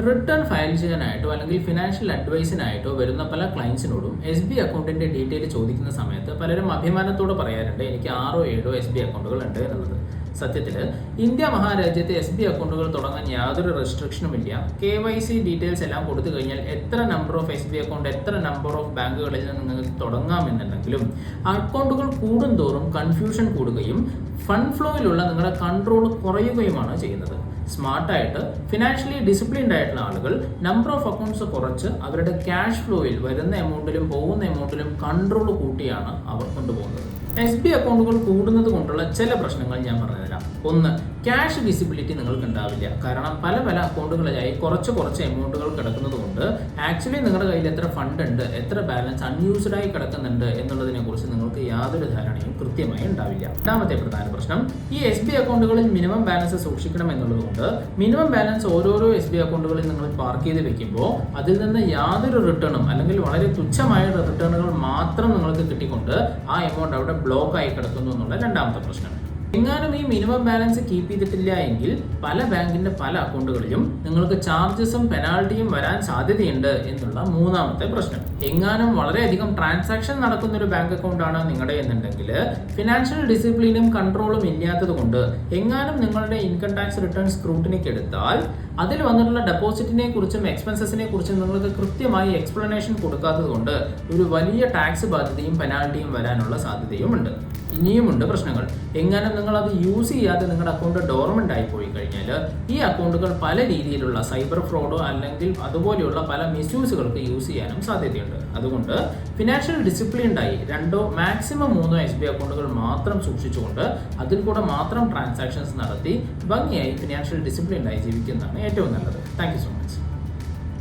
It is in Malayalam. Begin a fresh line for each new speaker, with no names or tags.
റിട്ടേൺ ഫയൽ ചെയ്യാനായിട്ടോ അല്ലെങ്കിൽ ഫിനാൻഷ്യൽ അഡ്വൈസിനായിട്ടോ വരുന്ന പല ക്ലയൻസിനോടും SBI അക്കൗണ്ടിന്റെ ഡീറ്റെയിൽ ചോദിക്കുന്ന സമയത്ത് പലരും അഭിമാനത്തോടെ പറയാറുണ്ട് എനിക്ക് 6-7 SBI അക്കൗണ്ടുകൾ ഉണ്ട് എന്നുള്ളത്. സത്യത്തിൽ ഇന്ത്യ മഹാരാജ്യത്തെ SBI അക്കൗണ്ടുകൾ തുടങ്ങാൻ യാതൊരു റെസ്ട്രിക്ഷനും ഇല്ല. KYC ഡീറ്റെയിൽസ് എല്ലാം കൊടുത്തു കഴിഞ്ഞാൽ എത്ര നമ്പർ ഓഫ് SBI അക്കൗണ്ട്, എത്ര നമ്പർ ഓഫ് ബാങ്കുകളിൽ നിന്ന് നിങ്ങൾക്ക് തുടങ്ങാമെന്നുണ്ടെങ്കിലും അക്കൗണ്ടുകൾ കൂടുന്തോറും കൺഫ്യൂഷൻ കൂടുകയും ഫണ്ട് ഫ്ലോയിലുള്ള നിങ്ങളുടെ കൺട്രോൾ കുറയുകയുമാണ് ചെയ്യുന്നത്. സ്മാർട്ടായിട്ട് ഫിനാൻഷ്യലി ഡിസിപ്ലിൻഡ് ആയിട്ടുള്ള ആളുകൾ നമ്പർ ഓഫ് അക്കൗണ്ട്സ് കുറച്ച് അവരുടെ ക്യാഷ് ഫ്ലോയിൽ വരുന്ന എമൗണ്ടിലും പോകുന്ന എമൗണ്ടിലും കൺട്രോൾ കൂട്ടിയാണ് അവർ കൊണ്ടുപോകുന്നത്. SBI അക്കൗണ്ടുകൾ കൂടുന്നത് കൊണ്ടുള്ള ചില പ്രശ്നങ്ങൾ ഞാൻ പറഞ്ഞുതരാം. ഒന്ന്, ക്യാഷ് വിസിബിലിറ്റി നിങ്ങൾക്ക് ഉണ്ടാവില്ല. കാരണം പല അക്കൗണ്ടുകളിലായി കുറച്ച് എമൗണ്ടുകൾ കിടക്കുന്നത് കൊണ്ട് ആക്ച്വലി നിങ്ങളുടെ കയ്യിൽ എത്ര ഫണ്ട് ഉണ്ട്, എത്ര ബാലൻസ് അൺയൂസ്ഡ് ആയി കിടക്കുന്നുണ്ട് എന്നുള്ളതിനെ കുറിച്ച് നിങ്ങൾക്ക് യാതൊരു ധാരണയും കൃത്യമായി ഉണ്ടാവില്ല. രണ്ടാമത്തെ പ്രധാന പ്രശ്നം, ഈ SBI അക്കൗണ്ടുകളിൽ മിനിമം ബാലൻസ് സൂക്ഷിക്കണം എന്നുള്ളതുകൊണ്ട് മിനിമം ബാലൻസ് ഓരോരോ SBI അക്കൗണ്ടുകളിൽ നിങ്ങൾ പാർക്ക് ചെയ്ത് വെക്കുമ്പോൾ അതിൽ നിന്ന് യാതൊരു റിട്ടേണും അല്ലെങ്കിൽ വളരെ തുച്ഛമായ റിട്ടേണുകൾ മാത്രം നിങ്ങൾക്ക് കിട്ടിക്കൊണ്ട് ആ എമൗണ്ട് അവിടെ ബ്ലോക്ക് ആയി കിടക്കുന്നു എന്നുള്ള രണ്ടാമത്തെ പ്രശ്നം. എങ്ങാനും ഈ മിനിമം ബാലൻസ് കീപ്പ് ചെയ്തിട്ടില്ല എങ്കിൽ പല ബാങ്കിന്റെ പല അക്കൗണ്ടുകളിലും നിങ്ങൾക്ക് ചാർജസും പെനാൾട്ടിയും വരാൻ സാധ്യതയുണ്ട് എന്നുള്ള മൂന്നാമത്തെ പ്രശ്നം. എങ്ങാനും വളരെയധികം ട്രാൻസാക്ഷൻ നടക്കുന്ന ഒരു ബാങ്ക് അക്കൗണ്ടാണ് നിങ്ങളുടെ എന്നുണ്ടെങ്കിൽ ഫിനാൻഷ്യൽ ഡിസിപ്ലിനും കൺട്രോളും ഇല്ലാത്തത് കൊണ്ട് എങ്ങാനും നിങ്ങളുടെ ഇൻകം ടാക്സ് റിട്ടേൺ സ്ക്രൂട്ടിനിക്ക് എടുത്താൽ അതിൽ വന്നിട്ടുള്ള ഡെപ്പോസിറ്റിനെ കുറിച്ചും എക്സ്പെൻസസിനെ കുറിച്ചും നിങ്ങൾക്ക് കൃത്യമായി എക്സ്പ്ലനേഷൻ കൊടുക്കാത്തത് കൊണ്ട് ഒരു വലിയ ടാക്സ് ബാധ്യതയും പെനാൾട്ടിയും വരാനുള്ള സാധ്യതയുമുണ്ട്. ഇനിയുമുണ്ട് പ്രശ്നങ്ങൾ. എങ്ങനെ നിങ്ങൾ അത് യൂസ് ചെയ്യാതെ നിങ്ങളുടെ അക്കൗണ്ട് ഡോർമെന്റ് ആയി പോയി കഴിഞ്ഞാൽ ഈ അക്കൗണ്ടുകൾ പല രീതിയിലുള്ള സൈബർ ഫ്രോഡോ അല്ലെങ്കിൽ അതുപോലെയുള്ള പല മിസ്യൂസുകൾക്ക് യൂസ് ചെയ്യാനും സാധ്യതയുണ്ട്. അതുകൊണ്ട് ഫിനാൻഷ്യൽ ഡിസിപ്ലിൻഡായി 2 മാക്സിമം 3 SBI അക്കൗണ്ടുകൾ മാത്രം സൂക്ഷിച്ചുകൊണ്ട് അതിൽ കൂടെ മാത്രം ട്രാൻസാക്ഷൻസ് നടത്തി ഭംഗിയായി ഫിനാൻഷ്യൽ ഡിസിപ്ലിൻഡായി ജീവിക്കുന്നതാണ് ഏറ്റവും നല്ലത്. Thank you so much.